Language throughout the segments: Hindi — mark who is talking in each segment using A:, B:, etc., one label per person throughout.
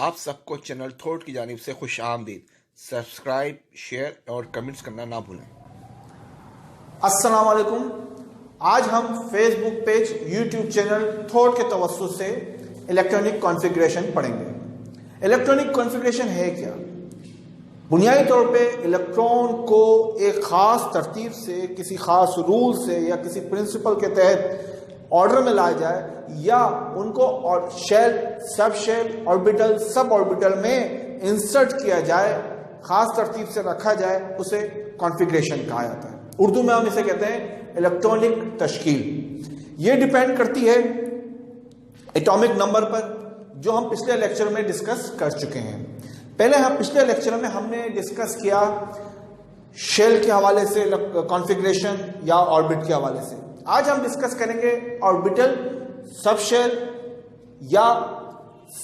A: आप सबको चैनल थॉट की जानिब से खुश आमदीद। सब्सक्राइब, शेयर और कमेंट्स करना ना भूलें।
B: अस्सलाम वालेकुम। आज हम Facebook page, YouTube channel thought के तवज्जुह से इलेक्ट्रॉनिक कॉन्फ़िगरेशन पढ़ेंगे। इलेक्ट्रॉनिक कॉन्फ़िगरेशन है क्या? बुनियादी तौर पे इलेक्ट्रॉन को एक ख़ास तरतीब से, किसी ख़ास रूल से या किसी प्रिंसिपल के तहत ऑर्डर में लाया जाए या उनको shell, sub shell, orbital, sub orbital में इंसर्ट किया जाए, ख़ास तरतीब से रखा जाए, उसे कॉन्फ़िगरेशन कहा जाता है। उर्दू में हम इसे कहते हैं इलेक्ट्रॉनिक तश्कील। ये डिपेंड करती है एटॉमिक नंबर पर, जो हम पिछले लेक्चर में डिस्कस कर चुके हैं। पिछले लेक्चर में हमने डिस्कस किया शेल के हवाले से कॉन्फ़िगरेशन या ऑर्बिट के हवाले से। आज हम डिस्कस करेंगे ऑर्बिटल, सब शेल या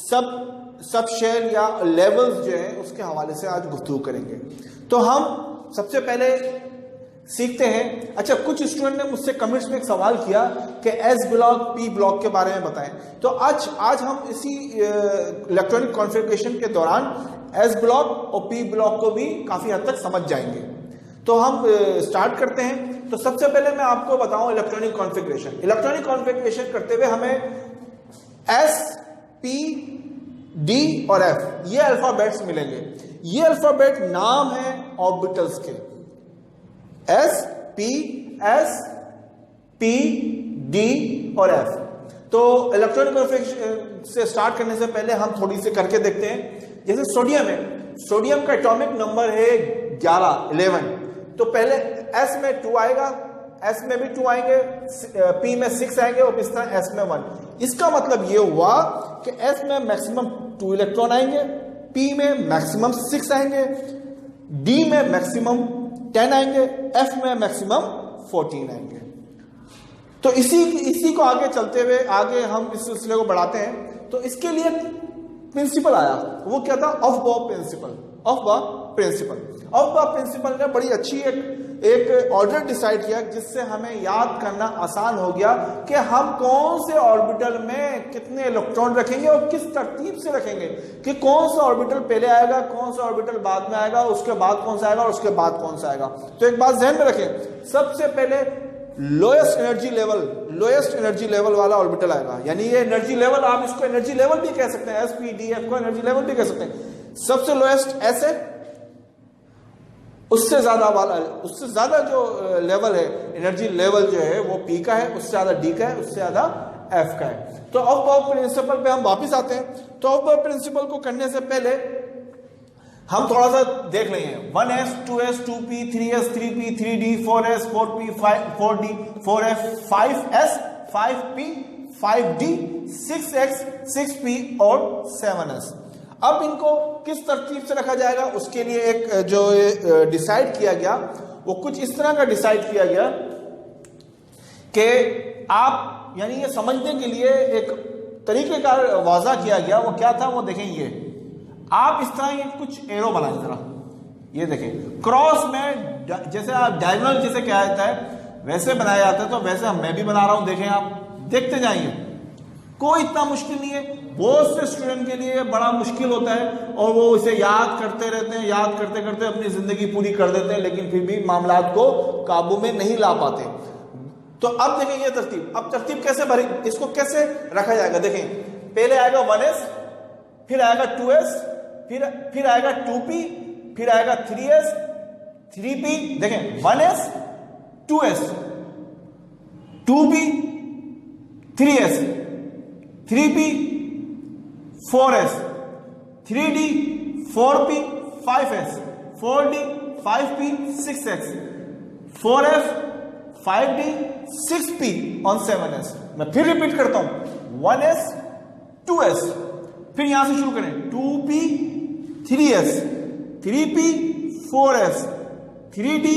B: सब शेल या लेवल्स जो है उसके हवाले से आज गुफ्तगू करेंगे। तो हम सबसे पहले सीखते हैं। अच्छा, कुछ स्टूडेंट ने मुझसे कमेंट्स में एक सवाल किया कि एस ब्लॉक, पी ब्लॉक के बारे में बताएं। तो आज हम इसी इलेक्ट्रॉनिक कॉन्फ़िगरेशन के दौरान एस ब्लॉक और पी ब्लॉक को भी काफ़ी हद तक समझ जाएंगे। तो हम स्टार्ट करते हैं। तो सबसे पहले मैं आपको बताऊं इलेक्ट्रॉनिक कॉन्फ़िगरेशन। इलेक्ट्रॉनिक कॉन्फ़िगरेशन करते हुए हमें एस, पी, डी और एफ ये अल्फ़ाबेट्स मिलेंगे। ये अल्फ़ाबेट नाम है ऑर्बिटल्स के। एस, पी, डी और एफ। तो इलेक्ट्रॉनिक कॉन्फ़िगरेशन से स्टार्ट करने से पहले हम थोड़ी सी करके देखते हैं। जैसे सोडियम है, सोडियम का एटॉमिक नंबर है 11। तो पहले एस में 2 आएगा, एस में भी 2 आएंगे, पी में 6 आएंगे और इस तरह एस में 1। इसका मतलब ये हुआ कि एस में मैक्सिमम 2 इलेक्ट्रॉन आएंगे, पी में मैक्सिमम 6 आएंगे, डी में मैक्सिमम 10 आएंगे, एफ में मैक्सिमम 14 आएंगे। तो इसी को आगे चलते हुए आगे हम इस सिलसिले को बढ़ाते हैं। तो इसके लिए प्रिंसिपल आया, वो क्या था? Aufbau principle. Aufbau principle ने बड़ी अच्छी एक ऑर्डर डिसाइड किया जिससे हमें याद करना आसान हो गया कि हम कौन से ऑर्बिटल में कितने इलेक्ट्रॉन रखेंगे और किस तरतीब से रखेंगे, कि कौन सा ऑर्बिटल पहले आएगा, कौन सा ऑर्बिटल बाद में आएगा, उसके बाद कौन सा आएगा और उसके बाद कौन सा आएगा। तो एक बात ध्यान में रखें, सबसे पहले लोएस्ट एनर्जी लेवल वाला ऑर्बिटल आएगा। यानी ये एनर्जी लेवल, आप इसको एनर्जी लेवल भी कह सकते हैं, एस, पी, डी, एफ को एनर्जी लेवल भी कह सकते हैं। सबसे लोएस्ट एस है, उससे ज्यादा जो लेवल है, एनर्जी लेवल जो है वो पी का है, उससे ज्यादा डी का है, उससे ज्यादा एफ का है। तो ऑफ बॉब प्रिंसिपल पे हम वापिस आते हैं। तो ऑफ बॉब प्रिंसिपल को करने से पहले हम थोड़ा सा देख लेंगे। 1s, 2s, 2p, 3s, 3p, 3d, 4s, 4p, 4d, 4f, 5s, 5p, 5d, 6x, 6p और 7s। अब इनको किस तरतीब से रखा जाएगा, उसके लिए एक जो डिसाइड किया गया वो कुछ इस तरह का डिसाइड किया गया कि आप, यानी ये समझने के लिए एक तरीक़ेकार वाज़ा किया गया। वो क्या था वो देखें। ये आप इस तरह ये कुछ एरो बनाएं जरा। ये देखें, क्रॉस में जैसे आप डायगोनल जैसे क्या जाता है वैसे बनाया जाता है, तो वैसे मैं भी बना रहा हूं। देखें, आप देखते जाइए, कोई इतना मुश्किल नहीं है। बहुत से स्टूडेंट के लिए बड़ा मुश्किल होता है और वो इसे याद करते रहते हैं, याद करते करते अपनी जिंदगी पूरी कर देते हैं, लेकिन फिर भी मामलात को काबू में नहीं ला पाते। तो अब देखें ये तरतीब, अब तरतीब कैसे भरी, इसको कैसे रखा जाएगा। देखें, पहले आएगा 1s, फिर आएगा 2s, फिर आएगा 2p, फिर आएगा 3s, 3p। देखें, 1s, 2s, 2p, 3s, 3p, 4s, 3d, 4p, 5s, 4d, 5p, 6x, 4f, 5d, 6p और 7s। मैं फिर रिपीट करता हूं, 1s, 2s, फिर यहां से शुरू करें, 2p, 3s, 3p, 4s, 3d,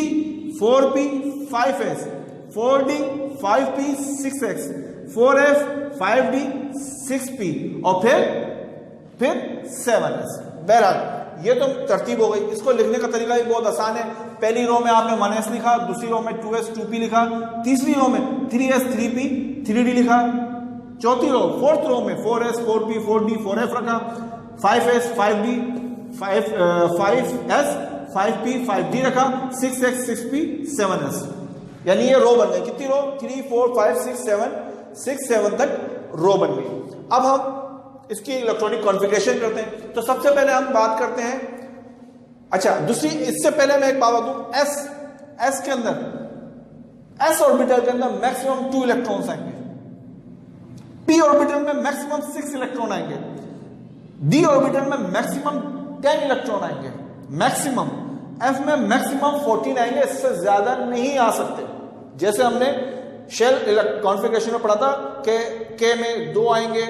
B: 4p, 5s, 4d, 5p, 6x, 4f, 5d, 6p और फिर 7s। बहरहाल ये तो तरतीब हो गई। इसको लिखने का तरीका भी बहुत आसान है। पहली रो में आपने 1s लिखा, दूसरी रो में 2s, 2p लिखा, तीसरी रो में 3s, 3p, 3d लिखा, चौथी रो, फोर्थ रो में 4s, 4p, 4d, 4f रखा, 5s 5d 5s 5p 5d रखा, 6x 6p 7s, यानी ये रो बन गई। कितनी रो? 3 4 5 6 7 तक रो बन गई। अब हम इसकी इलेक्ट्रॉनिक कॉन्फ़िगरेशन करते हैं। तो सबसे पहले हम बात करते हैं, अच्छा दूसरी, इससे पहले मैं एक बात बताऊं, एस के अंदर, एस ऑर्बिटल के अंदर मैक्सिमम 2 इलेक्ट्रॉन्स आएंगे, पी ऑर्बिटल में मैक्सिमम 6 इलेक्ट्रॉन आएंगे, डी ऑर्बिटल में मैक्सिमम 10 इलेक्ट्रॉन आएंगे, मैक्सिमम, एफ में मैक्सिमम 14 आएंगे, इससे ज्यादा नहीं आ सकते। जैसे हमने शेल कॉन्फ़िगरेशन में पढ़ा था कि के में 2 आएंगे,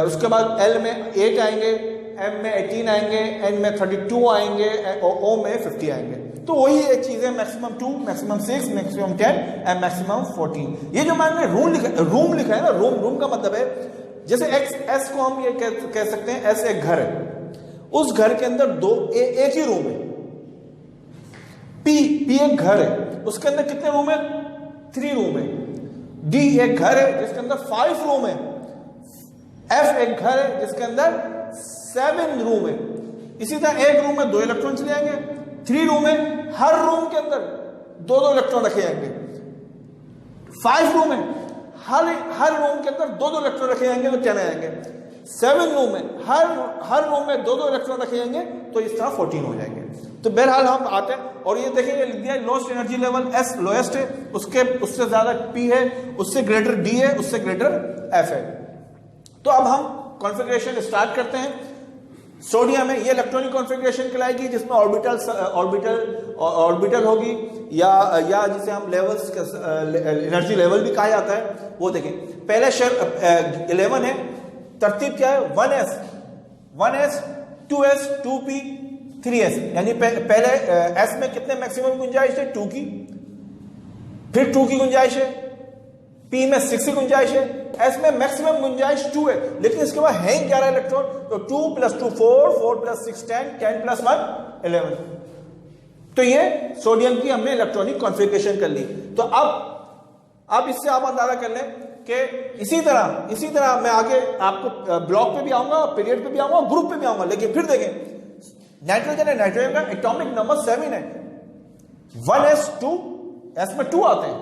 B: उसके बाद एल में 8 आएंगे, एम में 18 आएंगे, एन में 32 आएंगे, ओ में 50 आएंगे। तो वही एक चीज है, maximum 2, maximum 6, maximum 10 and maximum 14। ये जो मैंने रूम लिखा है ना, रूम का मतलब है, जैसे एस को हम ये कह सकते हैं, एस एक घर है, उस घर के अंदर एक ही रूम है। पी एक घर है, उसके अंदर कितने रूम है? 3 रूम है। डी एक घर है जिसके अंदर 5 रूम है। एफ एक घर है जिसके अंदर 7 रूम है। इसी तरह एक रूम में 2 इलेक्ट्रॉन चले जाएंगे, 3 रूम है, हर रूम के अंदर 2 इलेक्ट्रॉन रखे जाएंगे। 5 रूम है, हर रूम के अंदर 2 इलेक्ट्रॉन रखे जाएंगे, तो 10 आएंगे। 7 रूम है, हर रूम में 2 इलेक्ट्रॉन रखे जाएंगे, तो इस तरह 14 हो जाएंगे। तो बहरहाल हम आते हैं और ये देखेंगे, लिख दिया lowest energy level S lowest है, उससे ज्यादा पी है, उससे ग्रेटर डी है, उससे ग्रेटर एफ है। तो अब हम कॉन्फ़िगरेशन स्टार्ट करते हैं। सोडियम है, ये इलेक्ट्रॉनिक कॉन्फ़िगरेशन कहलाएगी, जिसमें ऑर्बिटल होगी, या जिसे हम लेवल्स, एनर्जी लेवल भी कहा जाता है, वो देखें। पहले शेल 11 है, तरतीब क्या है? 1s 2s 2p 3s, यानी पहले एस में कितने मैक्सिमम गुंजाइश है? 2 की, फिर 2 की गुंजाइश है, पी में 6 की गुंजाइश है, एस में मैक्सिमम गुंजाइश 2 है, लेकिन इसके बाद है 11 इलेक्ट्रॉन, तो 2 + 2 4, 4 + 6 10, 10 + 1 11। तो ये सोडियम की हमने इलेक्ट्रॉनिक कॉन्फ़िगरेशन कर ली। तो अब इससे आप अंदाजा कर लें कि इसी तरह मैं आगे आपको ब्लॉक पे भी आऊंगा, पीरियड पे भी आऊंगा, ग्रुप पे भी आऊंगा। लेकिन फिर देखें, नाइट्रोजन है, नाइट्रोजन का एटॉमिक नंबर 7 है, 1s2, एस में 2 आते हैं,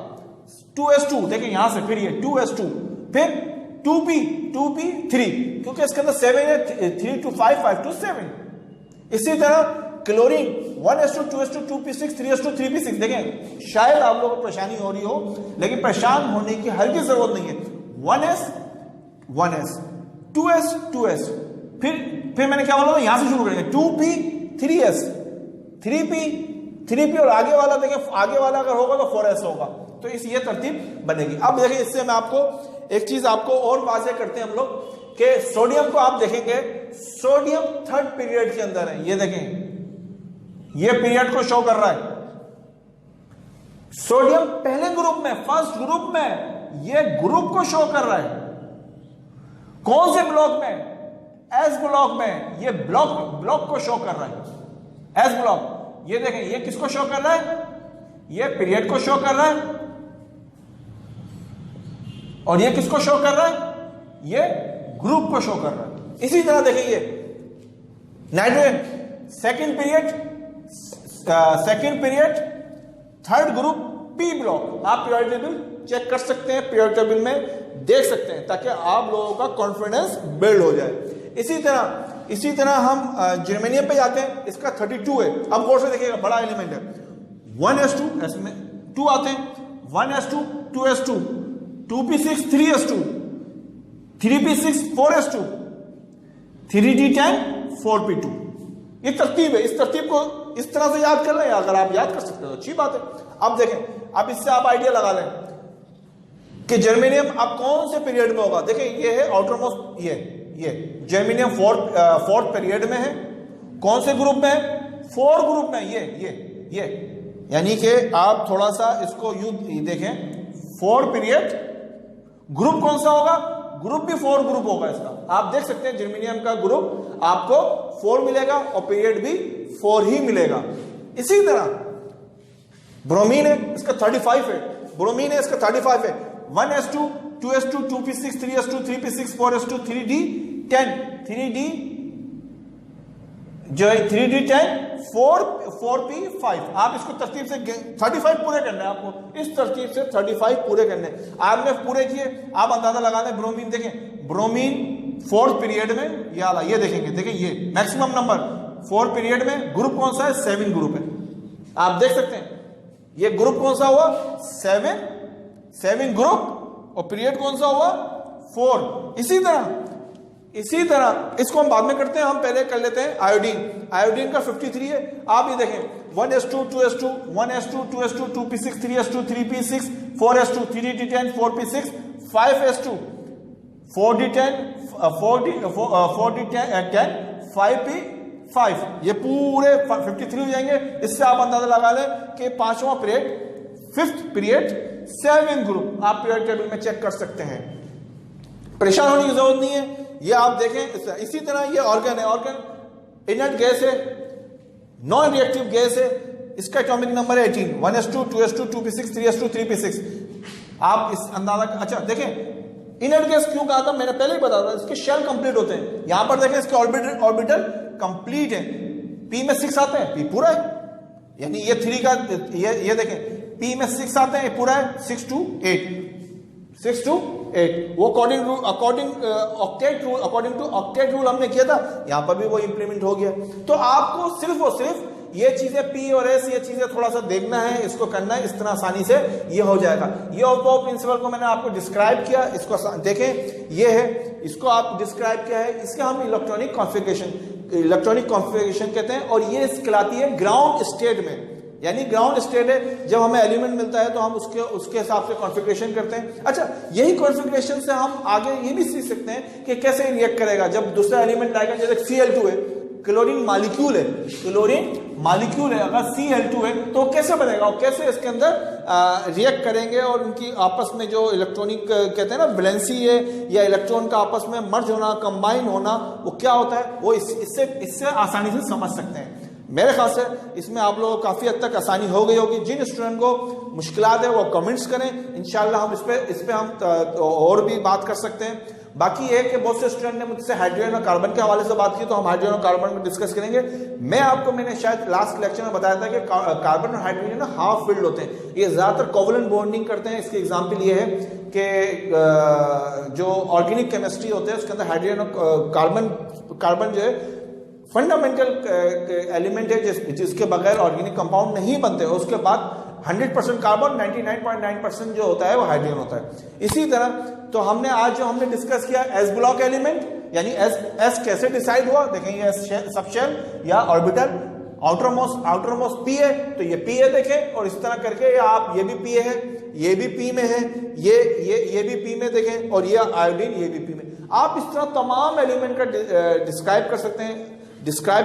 B: 2s2 देखें यहां से, फिर ये 2s2, फिर 2p3, क्योंकि इसके अंदर 7 है, 3 to 5, 5 to 7। इसी तरह chlorine 1s2, 2s2, 2p6, 3s2, 3p6। देखें, शायद आप लोगों को परेशानी हो रही हो, लेकिन परेशान होने की हरगिज़ जरूरत नहीं है। 1s 2s, फिर मैंने क्या बोला, यहां से शुरू करेंगे, 2p 3s, 3p और आगे वाला देखें, आगे वाला अगर होगा तो 4s होगा। तो ये तरतीब बनेगी। अब देखिए, इससे मैं आपको एक चीज आपको और वाज़ेह करते हैं हम लोग, कि सोडियम को आप देखेंगे, सोडियम 3rd पीरियड के अंदर है। ये देखें, ये पीरियड को शो कर रहा है। सोडियम पहले ग्रुप में, फर्स्ट ग्रुप में, ये ग्रुप को शो कर रहा है। कौन से ब्लॉक में? एस ब्लॉक में। ये ब्लॉक को शो कर रहा है, एस ब्लॉक। ये देखें, ये किसको शो कर रहा है? ये पीरियड को शो कर रहा है। और ये किसको शो कर रहा है? ये ग्रुप को शो कर रहा है। इसी तरह देखिए, nitrogen second period 3rd group, P block. आप पीरियोडिक टेबल चेक कर सकते हैं, पीरियोडिक टेबल में देख सकते हैं, ताकि आप लोगों का कॉन्फिडेंस बिल्ड हो जाए। इसी तरह हम जर्मेनियम पे जाते हैं, इसका 32 है। अब गौर से देखिएगा, बड़ा एलिमेंट है। 1s2, इसमें 2 आते हैं, 1s2, 2s2, 2p6, 3s2, 3p6, 4s2, 3d10, 4p2। ये तरतीब है। इस तरतीब को इस तरह से याद कर लें, अगर आप याद कर सकते हो अच्छी बात है। अब देखें, अब इससे आप आइडिया लगा लें कि जर्मेनियम अब कौन से पीरियड में होगा। देखें, ये है आउटरमोस्ट, ये जर्मेनियम 4th पीरियड में है। कौन से ग्रुप में है? 4 ग्रुप में। ये यानी कि आप थोड़ा सा इसको यूं देखें, 4 पीरियड, ग्रुप कौन सा होगा? ग्रुप भी 4 ग्रुप होगा इसका। आप देख सकते हैं, जर्मेनियम का ग्रुप आपको 4 मिलेगा और पीरियड भी 4 ही मिलेगा। इसी तरह ब्रोमीन है, इसका 35 है। ब्रोमीन है, इसका 35 है। 1s2, 2s2, 2p6, 3s2, 3p6, 4s2, 3d10, जो है 3D10 4P5। आप इसको तरतीब से 35 पूरे करने हैं आपको, इस तरतीब से 35 पूरे करने। आपने पूरे किए, आप अंदाजा लगा दें। ब्रोमीन देखें, ब्रोमीन 4th पीरियड में ये देखेंगे, देखें ये मैक्सिमम नंबर 4 पीरियड में। ग्रुप कौन सा है? 7 ग्रुप है। आप देख सकते हैं ये ग्रुप कौन सा हुआ? 7 ग्रुप, और पीरियड कौन सा हुआ? 4। इसी तरह इसको हम बाद में करते हैं, हम पहले कर लेते हैं आयोडीन। आयोडीन का 53 है। आप ये देखें 1s2 2s2 1s2 2s2 2p6 3s2 3p6 4s2 3d10 4p6 5s2 4d10 5p5। ये पूरे 53 हो जाएंगे। इससे आप अंदाजा लगा लें कि 5वां पीरियड 5th पीरियड 7 ग्रुप। आप पीरियड टेबल में चेक कर सकते हैं, परेशान होने की जरूरत नहीं है। ये आप देखें। इसी तरह ये ऑर्गन है, ऑर्गन इनर्ट गैस है, नॉन रिएक्टिव गैस है। इसका एटॉमिक नंबर है 18, 1s2 2s2 2p6 3s2 3p6। आप इस अंदाजा, अच्छा देखें इनर्ट गैस क्यों कहा था मैंने पहले ही बता था, इसके शेल कंप्लीट होते हैं। यहां पर देखें इसके ऑर्बिटल कंप्लीट है। पी में 6 आते हैं, पी पूरा है, यानी ये 3 का ये देखें पी में 6 आते हैं, ये पूरा है 6 to 8 वो अकॉर्डिंग टू ऑक्टेट रूल हमने किया था, यहां पर भी वो इंप्लीमेंट हो गया। तो आपको सिर्फ और सिर्फ ये चीजें पी और एस, ये चीजें थोड़ा सा देखना है, इसको करना है, इस तरह आसानी से ये हो जाएगा। ये ऑफ प्रिंसिपल को मैंने आपको डिस्क्राइब किया, इसको देखें ये है, इसको आप डिस्क्राइब किया है। इसके हम इलेक्ट्रॉनिक कॉन्फ़िगरेशन कहते हैं, और ये कहलाती है ग्राउंड स्टेट में। यानी ग्राउंड स्टेट है, जब हमें एलिमेंट मिलता है तो हम उसके हिसाब से कॉन्फ़िगरेशन करते हैं। अच्छा, यही कॉन्फ़िगरेशन से हम आगे ये भी सीख सकते हैं कि कैसे रिएक्ट करेगा जब दूसरा एलिमेंट आएगा। जैसे Cl2 है, क्लोरीन मॉलिक्यूल है, अगर Cl2 है तो कैसे बनेगा और कैसे इसके अंदर रिएक्ट करेंगे, और उनकी आपस में जो इलेक्ट्रॉनिक कहते हैं ना वैलेंसी है, या इलेक्ट्रॉन का आपस में मर्ज होना, कंबाइन होना, वो क्या होता है, वो इससे आसानी से समझ सकते हैं। मेरे ख्याल से इसमें आप लोगों को काफी हद तक आसानी हो गई होगी। जिन स्टूडेंट को मुश्किलात है वो कमेंट्स करें, इंशाल्लाह हम इस पे हम और भी बात कर सकते हैं। बाकी ये कि बहुत से स्टूडेंट ने मुझसे हाइड्रोजन और कार्बन के हवाले से बात की, तो हम हाइड्रोजन और कार्बन को डिस्कस करेंगे। मैंने शायद लास्ट लेक्चर में बताया था कि कार्बन और हाइड्रोजन ना हाफ फिल्ड होते हैं, ये ज्यादातर कोवलेंट बॉन्डिंग करते हैं। इसके एग्जाम्पल ये है कि जो ऑर्गेनिक केमिस्ट्री होते हैं उसके अंदर हाइड्रोजन और कार्बन जो है फंडामेंटल एलिमेंट है, जिसके बगैर ऑर्गेनिक कंपाउंड नहीं बनते। उसके बाद 100% कार्बन, 99.9% जो होता है वो हाइड्रोजन होता है। इसी तरह तो हमने डिस्कस किया एस ब्लॉक एलिमेंट, यानी एस कैसे डिसाइड हुआ। देखें ये सबशेल या ऑर्बिटल, आउटर मोस्ट पी है तो ये पी है देखें, और इस तरह करके आप ये भी पी है, ये भी पी में है, ये भी पी में देखें, और ये आयोडीन ये भी पी में। आप इस तरह तमाम एलिमेंट का डिस्क्राइब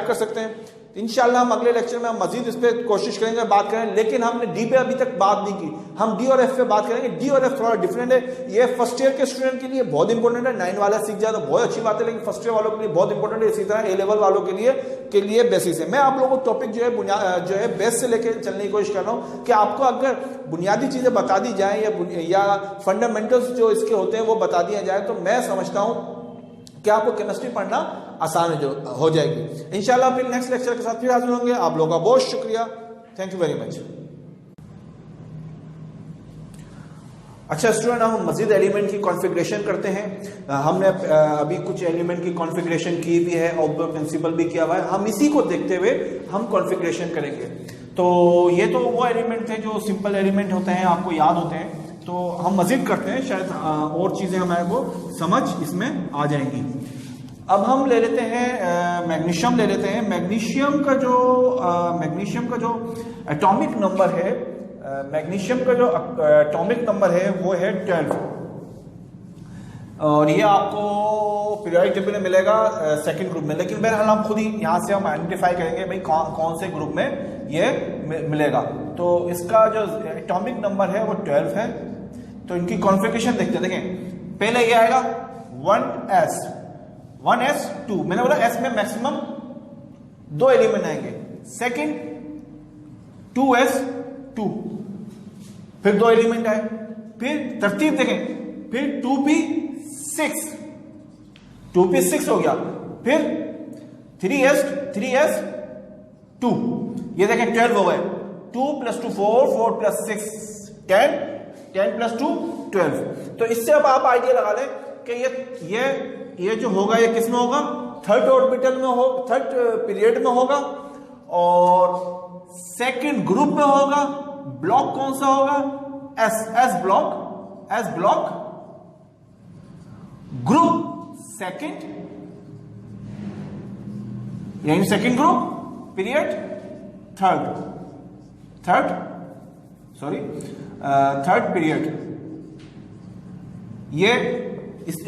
B: कर सकते हैं। इंशाल्लाह हम अगले लेक्चर में हम मजीद इस पर कोशिश करेंगे, बात करें। लेकिन हमने डी पे अभी तक बात नहीं की, हम डी और एफ पे बात करेंगे। डी और एफ थोड़ा डिफरेंट है, ये फर्स्ट ईयर के स्टूडेंट के लिए बहुत इंपॉर्टेंट है। 9 वाला सीख जाए तो बहुत अच्छी बात है, लेकिन फर्स्ट ईयर वालों के लिए बहुत इंपॉर्टेंट है। इसी तरह ए लेवल वालों के लिए बेसिस है। मैं आप लोगों को टॉपिक जो है बेस से लेकर चलने की कोशिश कर रहा हूँ कि आपको अगर बुनियादी चीजें बता दी जाए या फंडामेंटल्स जो इसके होते हैं वो बता दिया जाए, तो मैं समझता हूँ कि आपको केमिस्ट्री पढ़ना आसान हो जाएगी। इंशाल्लाह फिर नेक्स्ट लेक्चर के साथ फिर हाजिर होंगे। आप लोगों का बहुत शुक्रिया, थैंक यू वेरी मच। अच्छा स्टूडेंट, हम मजीद एलिमेंट की कॉन्फ़िगरेशन करते हैं। हमने अभी कुछ एलिमेंट की कॉन्फ़िगरेशन की भी है, ऑब्जर्व प्रिंसिपल भी किया हुआ है। हम इसी को देखते हुए हम कॉन्फ़िगरेशन करेंगे। तो ये तो वो एलिमेंट थे जो सिंपल एलिमेंट होते हैं, आपको याद होते हैं। तो हम मजीद करते हैं, शायद और चीजें हमारे को समझ इसमें आ जाएंगी। अब हम ले लेते हैं मैग्नीशियम ले लेते हैं। मैग्नीशियम का जो एटॉमिक नंबर है, मैग्नीशियम का जो एटॉमिक नंबर है वो है 12, और ये आपको पीरियोडिक टेबल में मिलेगा सेकंड ग्रुप में। लेकिन बहरहाल हम खुद ही यहाँ से हम आइडेंटिफाई करेंगे भाई कौन से ग्रुप में ये मिलेगा। तो इसका जो एटॉमिक नंबर है वो 12 है। तो इनकी कॉन्फ़िगरेशन देखते हैं। देखें पहले ये आएगा 1s2, मैंने बोला s में मैक्सिमम 2 एलिमेंट आएंगे। सेकंड 2s2, फिर 2 एलिमेंट आए। फिर तरतीब देखें, फिर 2p6 हो गया, फिर 3s 2, ये देखें 12 हो गए, 2 + 2 4, 4 + 6 10, 10 + 2 12। तो इससे अब आप आइडिया लगा लें कि ये जो होगा ये किस में होगा, थर्ड ऑर्बिटल में हो, थर्ड पीरियड में होगा, और सेकंड ग्रुप में होगा। ब्लॉक कौन सा होगा, एस ब्लॉक, ग्रुप सेकंड, यानी second group, period third period. ये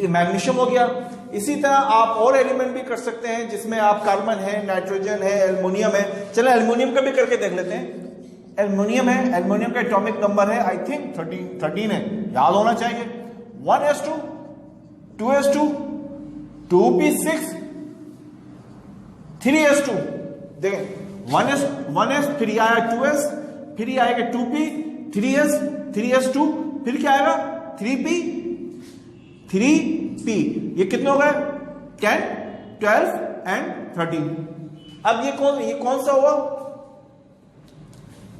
B: मैग्नीशियम हो गया। इसी तरह आप और एलिमेंट भी कर सकते हैं जिसमें आप कार्बन है, नाइट्रोजन है, एल्युमिनियम है। चलो एल्युमिनियम का भी करके देख लेते हैं। एल्युमिनियम है, एल्युमिनियम का एटॉमिक नंबर है आई थिंक 13 है, याद होना चाहिए। 1s2, 2s2, 2p6, 3s2, देखें 1s, फिर ये आया 2s, फिर ये आएगा 2p, 3s2, फिर क्या आएगा 3p, ये कितने हो गए 10, 12 एंड 13। अब ये कौन सा हुआ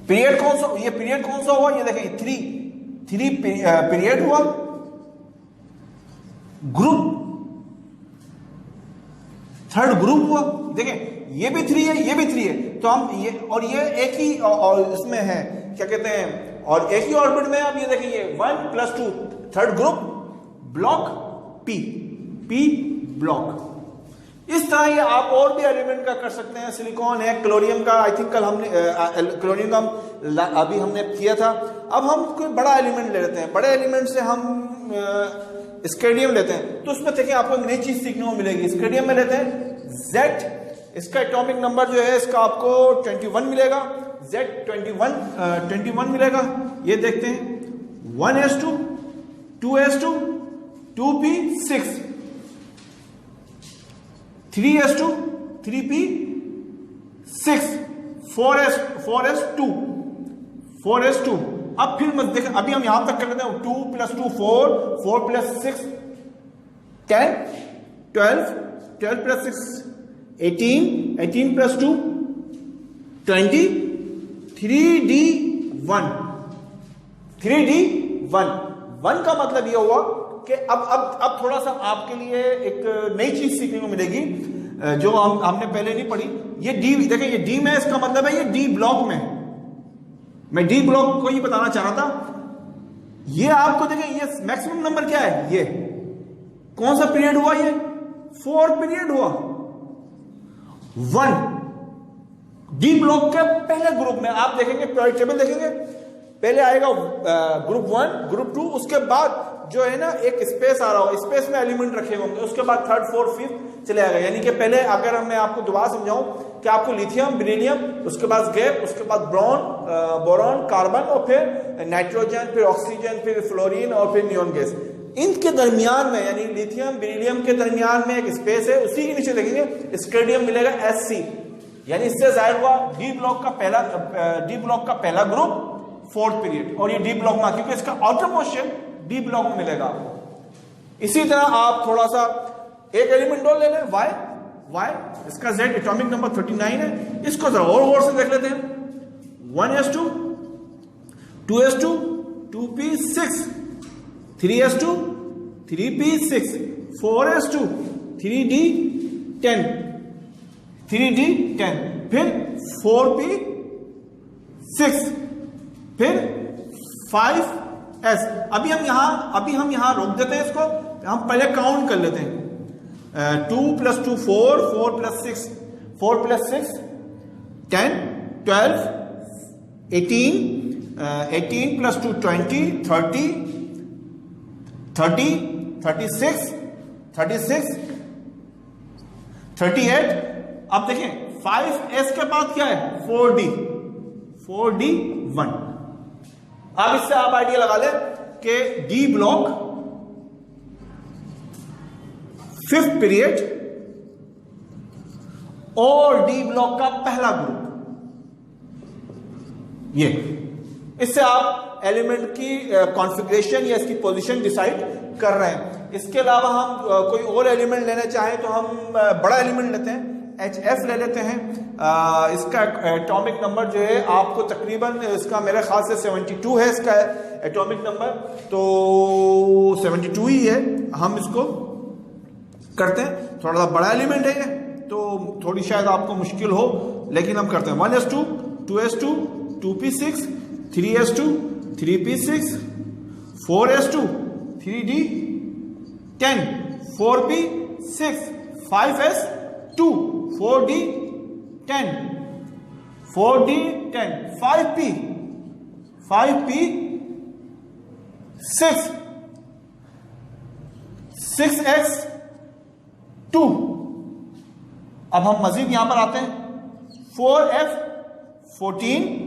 B: पीरियड, ये पीरियड कौन सा हुआ, ये देखें 3 पीरियड हुआ, ग्रुप थर्ड ग्रुप हुआ। देखें ये भी 3 है, ये भी 3 है, तो हम ये और ये एक ही और इसमें है, क्या कहते हैं, और एक ही ऑर्बिट में। अब ये देखें ये 1 + 2 third group, block P block. इस तरह ये आप और भी एलिमेंट का कर सकते हैं। सिलिकॉन है, क्लोरीनियम का आई थिंक कल हमने क्लोरीनियम का अभी हमने किया था। अब हम कोई बड़ा एलिमेंट ले लेते हैं, बड़े एलिमेंट से हम स्केडियम लेते हैं, तो उसमें देखिए आपको एक नई चीज सीखने को मिलेगी। स्केडियम में लेते हैं Z, इसका एटॉमिक नंबर जो है इसका आपको 21 मिलेगा, Z21 मिलेगा। ये देखते हैं 1s2, 2s2, 2p6, 3s2, 3p6, 4s2। अब फिर मत देखें, अभी हम यहां तक कर लेते हैं 2 + 2 4, 4 + 6 10, 12, 12 + 6 18, 18 + 2 20, 3d1। 1 का मतलब यह हुआ कि अब थोड़ा सा आपके लिए एक नई चीज सीखने को मिलेगी जो हमने पहले नहीं पढ़ी। ये डी, देखिए ये डी में, इसका मतलब है ये डी ब्लॉक में। मैं डी ब्लॉक को ही बताना चाह रहा था। ये आपको देखें ये मैक्सिमम नंबर क्या है, ये कौन सा पीरियड हुआ, ये 4 पीरियड हुआ। 1 डी ब्लॉक के पहले ग्रुप में आप देखेंगे, पीरियड टेबल देखेंगे, पहले आएगा ग्रुप 1, ग्रुप 2, उसके बाद जो है ना एक स्पेस आ रहा होगा, स्पेस में एलिमेंट रखे होंगे, उसके बाद 3rd 4th 5th चले आएगा। यानी कि पहले अगर मैं आपको दोबारा समझाऊं कि आपको लिथियम, बेरिलियम, उसके बाद गैप, उसके बाद बोरॉन, कार्बन, और फिर नाइट्रोजन, फिर ऑक्सीजन, फिर फ्लोरीन, और फिर नियॉन गैस। इनके दरमियान में यानी लिथियम, बेरिलियम के दरमियान में एक स्पेस है, उसी के नीचे देखेंगे स्केडियम मिलेगा Sc। यानी इससे जाहिर हुआ डी ब्लॉक का पहला ग्रुप 4th पीरियड, और ये डी ब्लॉक में, क्योंकि इसका आउटर मोशन डी ब्लॉक में मिलेगा आपको। इसी तरह आप थोड़ा सा एक एलिमेंट और ले लें, Y, इसका Z एटॉमिक नंबर 39 है। इसको जरा और गौर से देख लेते हैं। 1s2, 2s2, 2p6, 3s2, 3p6, 4s2, 3d10, फिर 4p6, फिर 5s। अभी हम यहां रोक देते हैं इसको, हम पहले काउंट कर लेते हैं। 2 + 2 4, 4 + 6 10, 12, 18, 18 + 2 20, 30, 36, 38। अब देखें 5s के बाद क्या है, 4d1। अब इससे आप आइडिया लगा लें कि डी ब्लॉक 5th पीरियड और डी ब्लॉक का पहला ग्रुप, ये इससे आप एलिमेंट की कॉन्फ़िगरेशन या इसकी पोजीशन डिसाइड कर रहे हैं। इसके अलावा हम कोई और एलिमेंट लेना चाहें तो हम बड़ा एलिमेंट लेते हैं। HF ले लेते हैं। इसका एटॉमिक नंबर जो है आपको तकरीबन इसका मेरे ख्याल से 72 है इसका एटॉमिक नंबर, तो 72 ही है। हम इसको करते हैं, थोड़ा सा बड़ा एलिमेंट है ये, तो थोड़ी शायद आपको मुश्किल हो, लेकिन हम करते हैं 1s2 2s2 2p6 3s2 3p6 4s2 3d10 4p6 5s2 4d10 4d10 5p6 6s2। अब हम मजीद यहां पर आते हैं 4f 14